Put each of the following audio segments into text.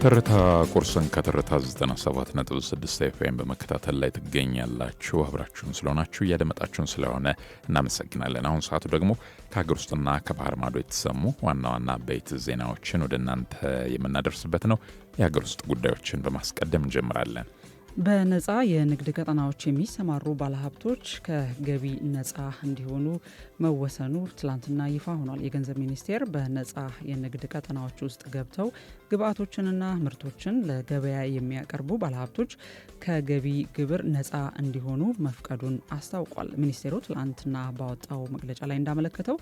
ትርታ ቁርስን ከትርታ 97.6 ኤፍኤም በመከታተል ላይ ትገኛላችሁ። አብራችሁን ስለሆናችሁ እያደመጣችሁን ስለሆነ እናመሰግናለን። አሁን ሰዓቱ ደግሞ ከሀገር ውስጥና ከባህር ማዶ የተሰሙ ዋና ዋና አበይት ዜናዎችን ወደ እናንተ የምናደርስበት ነው። የሀገር ውስጥ ጉዳዮችን በማስቀደም እንጀምራለን። በነፃ የንግድ ቀጠናዎች የሚሰማሩ ባለሀብቶች ከገቢ ነፃ እንዲሆኑ መወሰኑ ትላንትና ይፋ ሆኗል። የገንዘብ ሚኒስቴር በነፃ የንግድ ቀጠናዎች ውስጥ ገብተው ግብዓቶችንና ምርቶችን ለገበያ የሚያቀርቡ ባለሀብቶች ከገቢ ግብር ነፃ እንዲሆኑ መፍቀዱን አስታውቋል። ሚኒስቴሩ ትላንትና ባወጣው መግለጫ ላይ እንዳመለከተው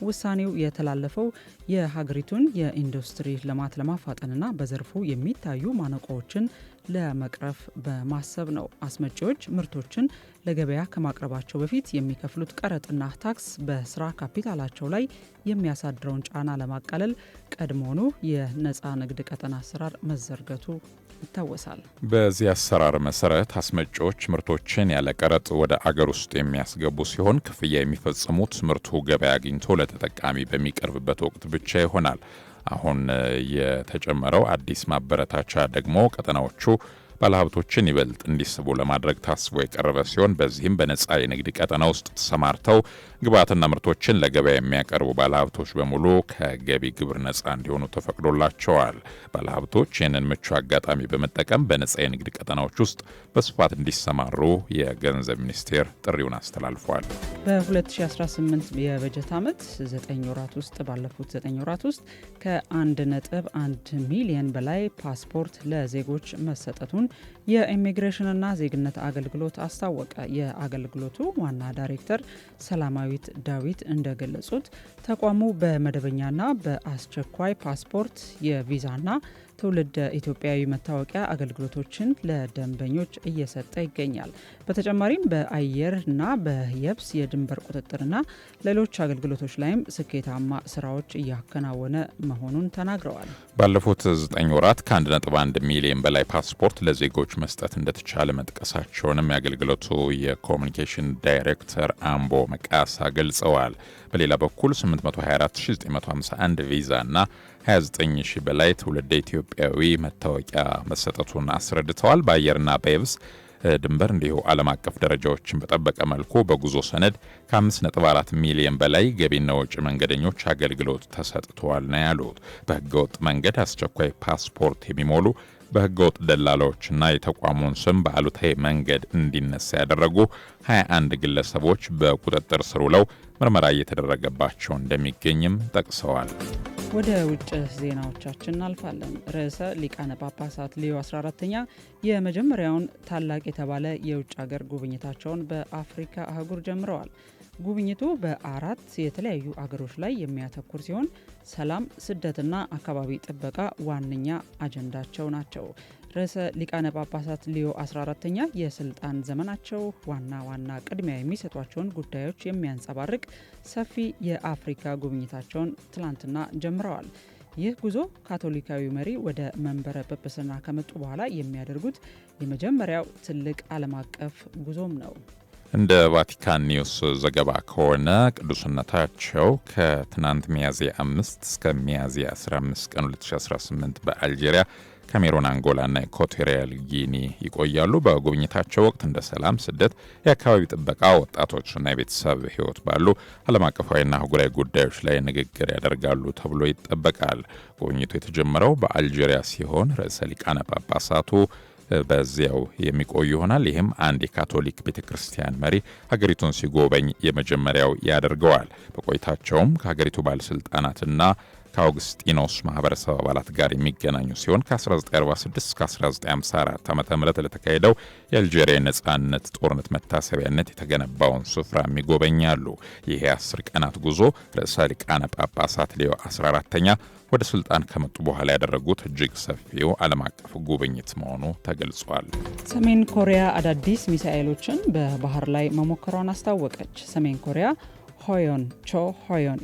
ውሳኔው የተላለፈው የሀገሪቱን የኢንዱስትሪ ልማት ለማፋጠንና በዘርፉ የሚታዩ ማነቆዎችን ለመቅረፍ በማሰብ ነው። አስመጪዎች ምርቶችን ለገበያ ከማቅረባቸው በፊት የሚከፍሉት ቀረጥና ታክስ በስራ ካፒታላቸው ላይ የሚያሳድረውን ጫና ለማቃለል ቀድሞውኑ የነፃ ንግድ ቀጠና አሰራር መዘርገቱ ይታወሳል። በዚህ አሰራር መሰረት አስመጪዎች ምርቶችን ያለ ቀረጥ ወደ አገር ውስጥ የሚያስገቡ ሲሆን ክፍያ የሚፈጽሙት ምርቱ ገበያ አግኝቶ ለተጠቃሚ በሚቀርብበት ወቅት ብቻ ይሆናል። አሁን የተጨመረው አዲስ ማበረታቻ ደግሞ ቀጠናዎቹ ባለሀብቶችን ይበልጥ እንዲስቡ ለማድረግ ታስቦ የቀረበ ሲሆን በዚህም በነፃ የንግድ ቀጠና ውስጥ ተሰማርተው ግብዓትና ምርቶችን ለገበያ የሚያቀርቡ ባለሀብቶች በሙሉ ከገቢ ግብር ነፃ እንዲሆኑ ተፈቅዶላቸዋል። ባለሀብቶች ይህንን ምቹ አጋጣሚ በመጠቀም በነፃ የንግድ ቀጠናዎች ውስጥ በስፋት እንዲሰማሩ የገንዘብ ሚኒስቴር ጥሪውን አስተላልፏል። በ2018 የበጀት ዓመት 9 ወራት ውስጥ ባለፉት 9 ወራት ውስጥ ከ1.1 ሚሊዮን በላይ ፓስፖርት ለዜጎች መሰጠቱን የኢሚግሬሽንና ዜግነት አገልግሎት አስታወቀ። የአገልግሎቱ ዋና ዳይሬክተር ሰላማዊት ዳዊት እንደገለጹት ተቋሙ በመደበኛና በአስቸኳይ ፓስፖርት የቪዛና ትውልድ ኢትዮጵያዊ መታወቂያ አገልግሎቶችን ለደንበኞች እየሰጠ ይገኛል። በተጨማሪም በአየርና በየብስ የድንበር ቁጥጥርና ሌሎች አገልግሎቶች ላይም ስኬታማ ስራዎች እያከናወነ መሆኑን ተናግረዋል። ባለፉት 9 ወራት ከ1.1 ሚሊዮን በላይ ፓስፖርት ለዜጎች መስጠት እንደተቻለ መጥቀሳቸውንም የአገልግሎቱ የኮሚኒኬሽን ዳይሬክተር አምቦ መቃሳ ገልጸዋል። በሌላ በኩል 824951 ቪዛ እና 29000 በላይ ትውልደ ኢትዮጵያዊ መታወቂያ መሰጠቱን አስረድተዋል። በአየርና በየብስ ድንበር እንዲሁ ዓለም አቀፍ ደረጃዎችን በጠበቀ መልኩ በጉዞ ሰነድ ከ5.4 ሚሊዮን በላይ ገቢና ወጪ መንገደኞች አገልግሎት ተሰጥተዋል ነው ያሉት። በህገወጥ መንገድ አስቸኳይ ፓስፖርት የሚሞሉ በህገወጥ ደላላዎችና የተቋሙን ስም በአሉታዊ መንገድ እንዲነሳ ያደረጉ 21 ግለሰቦች በቁጥጥር ስር ውለው ምርመራ እየተደረገባቸው እንደሚገኝም ጠቅሰዋል። ወደ ውጭ ዜናዎቻችን እናልፋለን። ርዕሰ ሊቃነ ጳጳሳት ሊዮ 14ኛ የመጀመሪያውን ታላቅ የተባለ የውጭ ሀገር ጉብኝታቸውን በአፍሪካ አህጉር ጀምረዋል። ጉብኝቱ በ4 የተለያዩ አገሮች ላይ የሚያተኩር ሲሆን ሰላም፣ ስደትና አካባቢ ጥበቃ ዋነኛ አጀንዳቸው ናቸው። ርዕሰ ሊቃነ ጳጳሳት ሊዮ 14ኛ የስልጣን ዘመናቸው ዋና ዋና ቅድሚያ የሚሰጧቸውን ጉዳዮች የሚያንጸባርቅ ሰፊ የአፍሪካ ጉብኝታቸውን ትላንትና ጀምረዋል። ይህ ጉዞ ካቶሊካዊ መሪ ወደ መንበረ ጵጵስና ከመጡ በኋላ የሚያደርጉት የመጀመሪያው ትልቅ ዓለም አቀፍ ጉዞም ነው። እንደ ቫቲካን ኒውስ ዘገባ ከሆነ ቅዱስነታቸው ከትናንት ሚያዝያ 5 እስከ ሚያዝያ 15 ቀን 2018 በአልጄሪያ፣ ካሜሩን፣ አንጎላና ኢኳቶሪያል ጊኒ ይቆያሉ። በጉብኝታቸው ወቅት እንደ ሰላም፣ ስደት፣ የአካባቢ ጥበቃ፣ ወጣቶችና የቤተሰብ ሕይወት ባሉ ዓለም አቀፋዊና አህጉራዊ ጉዳዮች ላይ ንግግር ያደርጋሉ ተብሎ ይጠበቃል። ጉብኝቱ የተጀመረው በአልጄሪያ ሲሆን ርዕሰ ሊቃነ ጳጳሳቱ በዚያው የሚቆዩ ይሆናል። ይህም አንድ የካቶሊክ ቤተክርስቲያን መሪ ሀገሪቱን ሲጎበኝ የመጀመሪያው ያደርገዋል። በቆይታቸውም ከሀገሪቱ ባለስልጣናትና ከአውግስጢኖስ ማህበረሰብ አባላት ጋር የሚገናኙ ሲሆን ከ1946 እስከ 1954 ዓ.ም ለተካሄደው የአልጄሪያ ነጻነት ጦርነት መታሰቢያነት የተገነባውን ስፍራ ይጎበኛሉ። ይህ የ10 ቀናት ጉዞ ርዕሰ ሊቃነ ጳጳሳት ሊዮ 14ኛ ወደ ስልጣን ከመጡ በኋላ ያደረጉት እጅግ ሰፊው ዓለም አቀፍ ጉብኝት መሆኑ ተገልጿል። ሰሜን ኮሪያ አዳዲስ ሚሳኤሎችን በባህር ላይ መሞከሯን አስታወቀች። ሰሜን ኮሪያ ሆዮን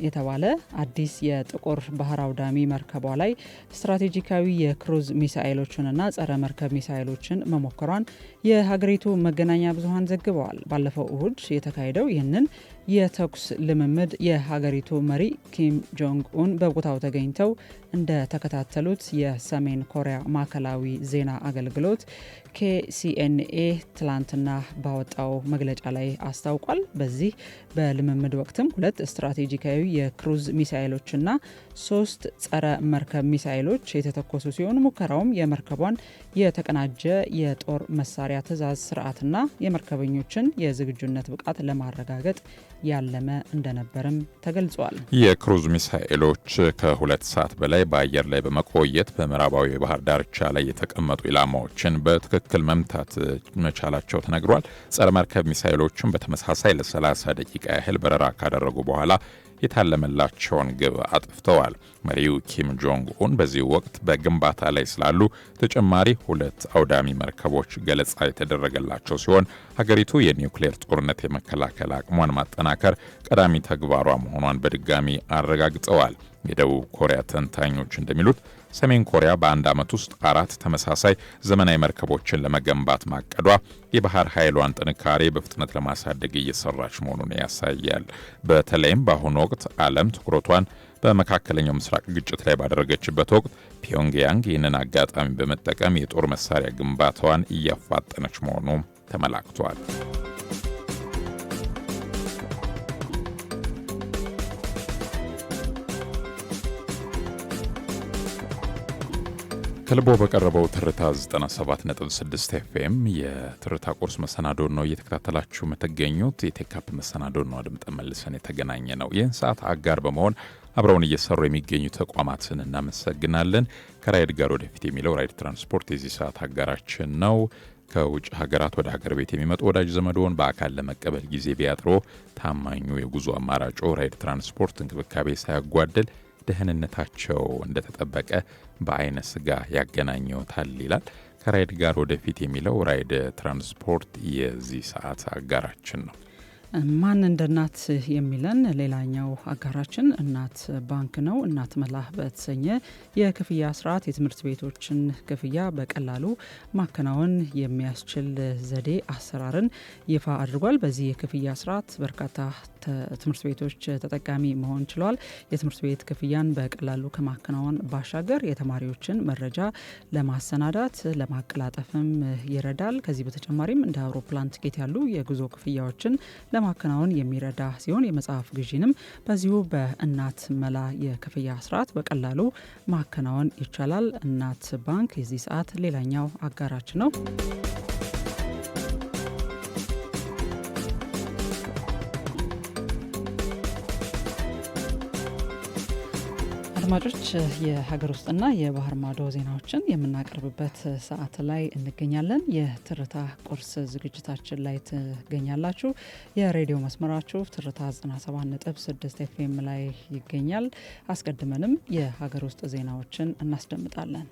የተባለ አዲስ የጥቁር ባህር አውዳሚ መርከቧ ላይ ስትራቴጂካዊ የክሩዝ ሚሳኤሎችንና ጸረ መርከብ ሚሳኤሎችን መሞከሯን የሀገሪቱ መገናኛ ብዙኃን ዘግበዋል። ባለፈው እሁድ የተካሄደው ይህንን የተኩስ ልምምድ የሀገሪቱ መሪ ኪም ጆንግ ኡን በቦታው ተገኝተው እንደተከታተሉት የሰሜን ኮሪያ ማዕከላዊ ዜና አገልግሎት KCNA ትላንትና ባወጣው መግለጫ ላይ አስታውቋል። በዚህ በልምምድ ወቅትም 2 ስትራቴጂካዊ የክሩዝ ሚሳኤሎችና 3 ጸረ መርከብ ሚሳኤሎች የተተኮሱ ሲሆን ሙከራውም የመርከቧን የተቀናጀ የጦር መሳሪያ ትዕዛዝ ስርዓትና የመርከበኞችን የዝግጁነት ብቃት ለማረጋገጥ ያለመ እንደነበርም ተገልጿል። የክሩዝ ሚሳኤሎች ከ2 ሰዓት በላይ በአየር ላይ በመቆየት በምዕራባዊ የባህር ዳርቻ ላይ የተቀመጡ ኢላማዎችን በትክክል መምታት መቻላቸው ተነግሯል። ጸረ መርከብ ሚሳኤሎቹን በተመሳሳይ ለ30 ደቂቃ ያህል በረራ ካደረጉ በኋላ የታለመላቸውን ግብ አጥፍተዋል። መሪው ኪም ጆንግ ኡን በዚህ ወቅት በግንባታ ላይ ስላሉ ተጨማሪ 2 አውዳሚ መርከቦች ገለጻ የተደረገላቸው ሲሆን ሀገሪቱ የኒውክሌር ጦርነት የመከላከል አቅሟን ማጠናከር ቀዳሚ ተግባሯ መሆኗን በድጋሚ አረጋግጠዋል። የደቡብ ኮሪያ ተንታኞች እንደሚሉት ሰሜን ኮሪያ በአንድ ዓመት ውስጥ 4 ተመሳሳይ ዘመናዊ መርከቦችን ለመገንባት ማቀዷ የባህር ኃይሏን ጥንካሬ በፍጥነት ለማሳደግ እየሰራች መሆኑን ያሳያል። በተለይም በአሁኑ ወቅት ዓለም ትኩረቷን በመካከለኛው ምስራቅ ግጭት ላይ ባደረገችበት ወቅት ፒዮንግያንግ ይህንን አጋጣሚ በመጠቀም የጦር መሳሪያ ግንባታዋን እያፋጠነች መሆኑ ተመላክቷል። ከልቦ በቀረበው ትርታ 97.6 FM የትርታ ቁርስ መሰናዶን ነው እየተከታተላችሁ የምትገኙት። የቴካፕ መሰናዶን ነው አድምጠን መልሰን የተገናኘ ነው። ይህን ሰዓት አጋር በመሆን አብረውን እየሰሩ የሚገኙ ተቋማትን እናመሰግናለን። ከራይድ ጋር ወደፊት የሚለው ራይድ ትራንስፖርት የዚህ ሰዓት አጋራችን ነው። ከውጭ ሀገራት ወደ ሀገር ቤት የሚመጡ ወዳጅ ዘመዶን በአካል ለመቀበል ጊዜ ቢያጥሮ ታማኙ የጉዞ አማራጮ ራይድ ትራንስፖርት እንክብካቤ ሳያጓድል ደህንነታቸው እንደተጠበቀ በአይነ ስጋ ያገናኘውታል ይላል። ከራይድ ጋር ወደፊት የሚለው ራይድ ትራንስፖርት የዚህ ሰዓት አጋራችን ነው። ማን እንደ እናት የሚለን ሌላኛው አጋራችን እናት ባንክ ነው። እናት መላ በተሰኘ የክፍያ ስርዓት የትምህርት ቤቶችን ክፍያ በቀላሉ ማከናወን የሚያስችል ዘዴ አሰራርን ይፋ አድርጓል። በዚህ የክፍያ ስርዓት በርካታ ትምህርት ቤቶች ተጠቃሚ መሆን ችለዋል። የትምህርት ቤት ክፍያን በቀላሉ ከማከናወን ባሻገር የተማሪዎችን መረጃ ለማሰናዳት ለማቀላጠፍም ይረዳል። ከዚህ በተጨማሪም እንደ አውሮፕላን ቲኬት ያሉ የጉዞ ክፍያዎችን ለማከናወን የሚረዳ ሲሆን የመጽሐፍ ግዢንም በዚሁ በእናት መላ የክፍያ ስርዓት በቀላሉ ማከናወን ይቻላል። እናት ባንክ የዚህ ሰዓት ሌላኛው አጋራችን ነው። አድማጮች የሀገር ውስጥና የባህር ማዶ ዜናዎችን የምናቀርብበት ሰዓት ላይ እንገኛለን። የትርታ ቁርስ ዝግጅታችን ላይ ትገኛላችሁ። የሬዲዮ መስመራችሁ ትርታ 97.6 FM ላይ ይገኛል። አስቀድመንም የሀገር ውስጥ ዜናዎችን እናስደምጣለን።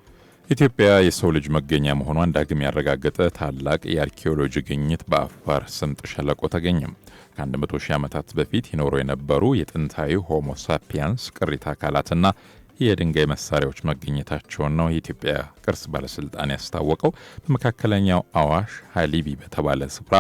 ኢትዮጵያ የሰው ልጅ መገኛ መሆኗን ዳግም ያረጋገጠ ታላቅ የአርኪኦሎጂ ግኝት በአፋር ስምጥ ሸለቆ ተገኘም። ከ100 ሺህ ዓመታት በፊት ይኖሩ የነበሩ የጥንታዊ ሆሞ ሳፒያንስ ቅሪተ አካላትና የድንጋይ መሳሪያዎች መገኘታቸውን ነው የኢትዮጵያ ቅርስ ባለስልጣን ያስታወቀው። በመካከለኛው አዋሽ ሀሊቢ በተባለ ስፍራ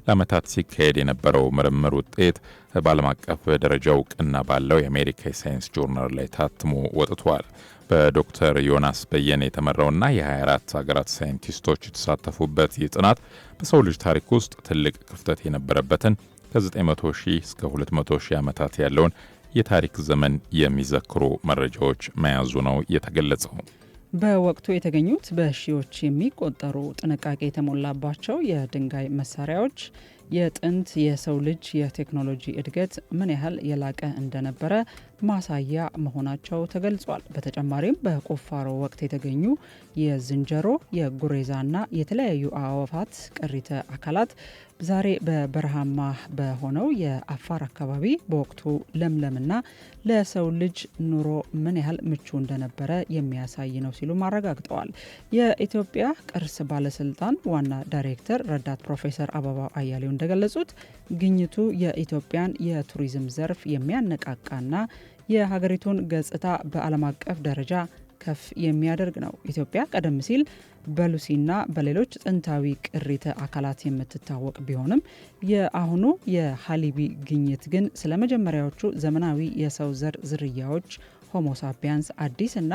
ለዓመታት ሲካሄድ የነበረው ምርምር ውጤት በዓለም አቀፍ ደረጃ እውቅና ባለው የአሜሪካ የሳይንስ ጆርናል ላይ ታትሞ ወጥቷል። በዶክተር ዮናስ በየነ የተመራውና የ24 ሀገራት ሳይንቲስቶች የተሳተፉበት ይህ ጥናት በሰው ልጅ ታሪክ ውስጥ ትልቅ ክፍተት የነበረበትን ከ900 ሺህ እስከ 200 ሺህ ዓመታት ያለውን የታሪክ ዘመን የሚዘክሩ መረጃዎች መያዙ ነው የተገለጸው። በወቅቱ የተገኙት በሺዎች የሚቆጠሩ ጥንቃቄ የተሞላባቸው የድንጋይ መሳሪያዎች የጥንት የሰው ልጅ የቴክኖሎጂ እድገት ምን ያህል የላቀ እንደነበረ ማሳያ መሆናቸው ተገልጿል። በተጨማሪም በቁፋሮ ወቅት የተገኙ የዝንጀሮ፣ የጉሬዛና የተለያዩ አዕዋፋት ቅሪተ አካላት ዛሬ በበረሃማ በሆነው የአፋር አካባቢ በወቅቱ ለምለምና ለሰው ልጅ ኑሮ ምን ያህል ምቹ እንደነበረ የሚያሳይ ነው ሲሉም አረጋግጠዋል። የኢትዮጵያ ቅርስ ባለስልጣን ዋና ዳይሬክተር ረዳት ፕሮፌሰር አበባው አያሌው እንደገለጹት ግኝቱ የኢትዮጵያን የቱሪዝም ዘርፍ የሚያነቃቃና የሀገሪቱን ገጽታ በዓለም አቀፍ ደረጃ ከፍ የሚያደርግ ነው። ኢትዮጵያ ቀደም ሲል በሉሲና በሌሎች ጥንታዊ ቅሪተ አካላት የምትታወቅ ቢሆንም የአሁኑ የሀሊቢ ግኝት ግን ስለ መጀመሪያዎቹ ዘመናዊ የሰው ዘር ዝርያዎች ሆሞሳፒያንስ አዲስ እና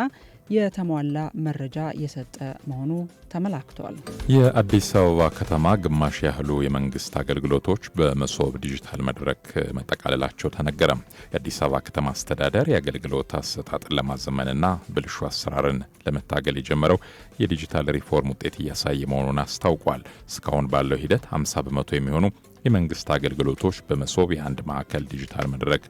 የተሟላ መረጃ የሰጠ መሆኑ ተመላክቷል። የአዲስ አበባ ከተማ ግማሽ ያህሉ የመንግስት አገልግሎቶች በመሶብ ዲጂታል መድረክ መጠቃለላቸው ተነገረ። የአዲስ አበባ ከተማ አስተዳደር የአገልግሎት አሰጣጥን ለማዘመንና ብልሹ አሰራርን ለመታገል የጀመረው የዲጂታል ሪፎርም ውጤት እያሳየ መሆኑን አስታውቋል። እስካሁን ባለው ሂደት 50 በመቶ የሚሆኑ የመንግስት አገልግሎቶች በመሶብ የአንድ ማዕከል ዲጂታል መድረክ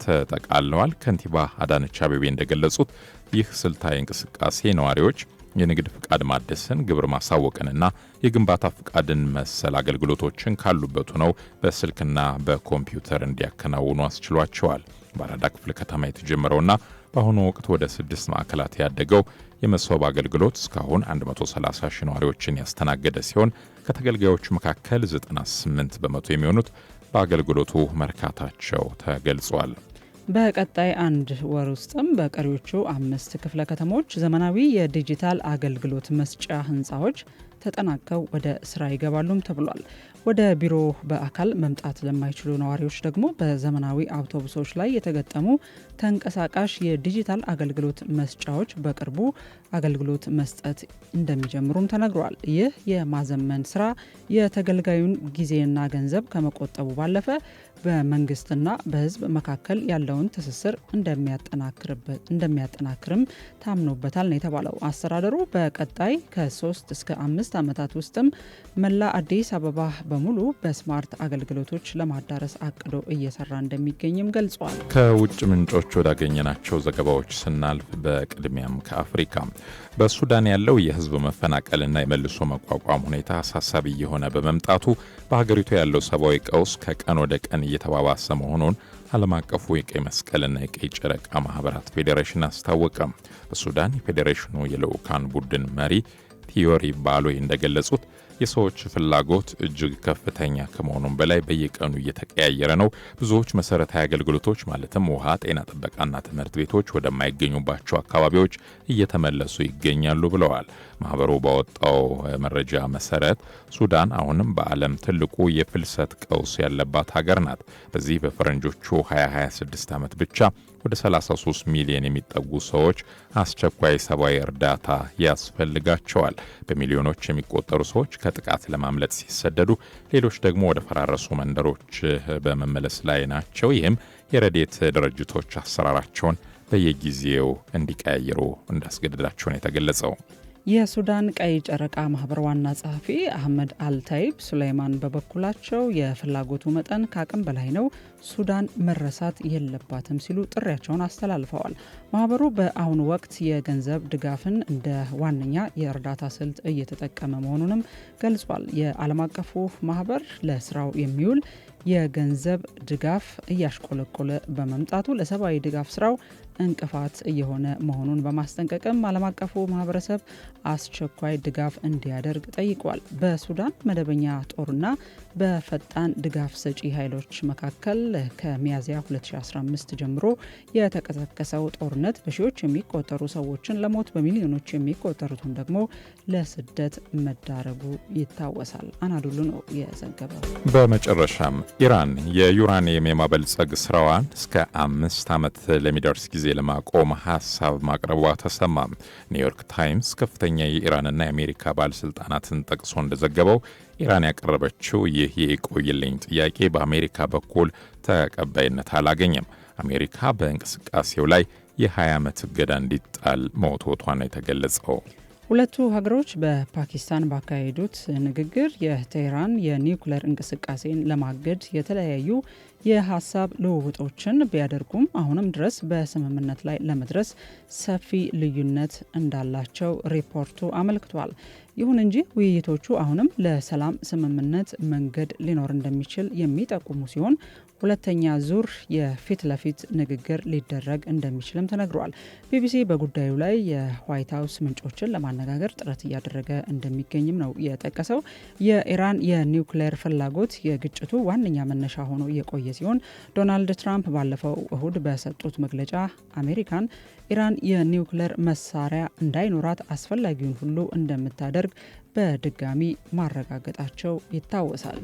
ተጠቃለዋል። ከንቲባ አዳነች አቤቤ እንደገለጹት ይህ ስልታዊ እንቅስቃሴ ነዋሪዎች የንግድ ፍቃድ ማደስን፣ ግብር ማሳወቅንና የግንባታ ፍቃድን መሰል አገልግሎቶችን ካሉበት ሆነው በስልክና በኮምፒውተር እንዲያከናውኑ አስችሏቸዋል። በአራዳ ክፍለ ከተማ የተጀመረውና በአሁኑ ወቅት ወደ 6 ማዕከላት ያደገው የመሶብ አገልግሎት እስካሁን 130 ሺህ ነዋሪዎችን ያስተናገደ ሲሆን ከተገልጋዮቹ መካከል 98 በመቶ የሚሆኑት በአገልግሎቱ መርካታቸው ተገልጿል። በቀጣይ 1 ወር ውስጥም በቀሪዎቹ 5 ክፍለ ከተሞች ዘመናዊ የዲጂታል አገልግሎት መስጫ ህንፃዎች ተጠናቀው ወደ ስራ ይገባሉም ተብሏል። ወደ ቢሮ በአካል መምጣት ለማይችሉ ነዋሪዎች ደግሞ በዘመናዊ አውቶቡሶች ላይ የተገጠሙ ተንቀሳቃሽ የዲጂታል አገልግሎት መስጫዎች በቅርቡ አገልግሎት መስጠት እንደሚጀምሩም ተነግሯል። ይህ የማዘመን ስራ የተገልጋዩን ጊዜና ገንዘብ ከመቆጠቡ ባለፈ በመንግስትና በህዝብ መካከል ያለውን ትስስር እንደሚያጠናክርም ታምኖበታል ነው የተባለው። አስተዳደሩ በቀጣይ ከ3 እስከ 5 ዓመታት ውስጥም መላ አዲስ አበባ በሙሉ በስማርት አገልግሎቶች ለማዳረስ አቅዶ እየሰራ እንደሚገኝም ገልጿል። ከውጭ ምንጮች ወዳገኘናቸው ዘገባዎች ስናልፍ በቅድሚያም ከአፍሪካ በሱዳን ያለው የህዝብ መፈናቀልና የመልሶ መቋቋም ሁኔታ አሳሳቢ እየሆነ በመምጣቱ በሀገሪቱ ያለው ሰብአዊ ቀውስ ከቀን ወደ ቀን እየተባባሰ መሆኑን ዓለም አቀፉ የቀይ መስቀልና የቀይ ጨረቃ ማህበራት ፌዴሬሽን አስታወቀ። በሱዳን የፌዴሬሽኑ የልዑካን ቡድን መሪ ቲዮሪ ባሎይ እንደገለጹት የሰዎች ፍላጎት እጅግ ከፍተኛ ከመሆኑም በላይ በየቀኑ እየተቀያየረ ነው። ብዙዎች መሰረታዊ አገልግሎቶች ማለትም ውሃ፣ ጤና ጥበቃና ትምህርት ቤቶች ወደማይገኙባቸው አካባቢዎች እየተመለሱ ይገኛሉ ብለዋል። ማህበሩ ባወጣው መረጃ መሰረት ሱዳን አሁንም በዓለም ትልቁ የፍልሰት ቀውስ ያለባት ሀገር ናት። በዚህ በፈረንጆቹ 2026 ዓመት ብቻ ወደ 33 ሚሊዮን የሚጠጉ ሰዎች አስቸኳይ ሰብአዊ እርዳታ ያስፈልጋቸዋል። በሚሊዮኖች የሚቆጠሩ ሰዎች ከጥቃት ለማምለጥ ሲሰደዱ፣ ሌሎች ደግሞ ወደ ፈራረሱ መንደሮች በመመለስ ላይ ናቸው። ይህም የረድኤት ድርጅቶች አሰራራቸውን በየጊዜው እንዲቀያየሩ እንዳስገደዳቸው ነው የተገለጸው። የሱዳን ቀይ ጨረቃ ማህበር ዋና ጸሐፊ አህመድ አልታይብ ሱላይማን በበኩላቸው የፍላጎቱ መጠን ከአቅም በላይ ነው፣ ሱዳን መረሳት የለባትም ሲሉ ጥሪያቸውን አስተላልፈዋል። ማህበሩ በአሁኑ ወቅት የገንዘብ ድጋፍን እንደ ዋነኛ የእርዳታ ስልት እየተጠቀመ መሆኑንም ገልጿል። የዓለም አቀፉ ማህበር ለስራው የሚውል የገንዘብ ድጋፍ እያሽቆለቆለ በመምጣቱ ለሰብአዊ ድጋፍ ስራው እንቅፋት እየሆነ መሆኑን በማስጠንቀቅም ዓለም አቀፉ ማህበረሰብ አስቸኳይ ድጋፍ እንዲያደርግ ጠይቋል። በሱዳን መደበኛ ጦርና በፈጣን ድጋፍ ሰጪ ኃይሎች መካከል ከሚያዝያ 2015 ጀምሮ የተቀሰቀሰው ጦርነት በሺዎች የሚቆጠሩ ሰዎችን ለሞት በሚሊዮኖች የሚቆጠሩትን ደግሞ ለስደት መዳረጉ ይታወሳል። አናዱሉ ነው የዘገበው። በመጨረሻም ኢራን የዩራኒየም የማበልጸግ ስራዋን እስከ 5 ዓመት ለሚደርስ ጊዜ ለማቆም ሀሳብ ማቅረቧ ተሰማ። ኒውዮርክ ታይምስ ከፍተኛ የኢራንና የአሜሪካ ባለስልጣናትን ጠቅሶ እንደዘገበው ኢራን ያቀረበችው ይህ የቆይልኝ ጥያቄ በአሜሪካ በኩል ተቀባይነት አላገኘም። አሜሪካ በእንቅስቃሴው ላይ የ20 ዓመት እገዳ እንዲጣል መወትወቷን ነው የተገለጸው። ሁለቱ ሀገሮች በፓኪስታን ባካሄዱት ንግግር የቴህራን የኒውክሌር እንቅስቃሴን ለማገድ የተለያዩ የሀሳብ ልውውጦችን ቢያደርጉም አሁንም ድረስ በስምምነት ላይ ለመድረስ ሰፊ ልዩነት እንዳላቸው ሪፖርቱ አመልክቷል። ይሁን እንጂ ውይይቶቹ አሁንም ለሰላም ስምምነት መንገድ ሊኖር እንደሚችል የሚጠቁሙ ሲሆን ሁለተኛ ዙር የፊት ለፊት ንግግር ሊደረግ እንደሚችልም ተነግሯል። ቢቢሲ በጉዳዩ ላይ የዋይት ሀውስ ምንጮችን ለማነጋገር ጥረት እያደረገ እንደሚገኝም ነው የጠቀሰው። የኢራን የኒውክሌር ፍላጎት የግጭቱ ዋነኛ መነሻ ሆኖ የቆየ ሲሆን ዶናልድ ትራምፕ ባለፈው እሁድ በሰጡት መግለጫ አሜሪካን ኢራን የኒውክሌር መሳሪያ እንዳይኖራት አስፈላጊውን ሁሉ እንደምታደርግ በድጋሚ ማረጋገጣቸው ይታወሳል።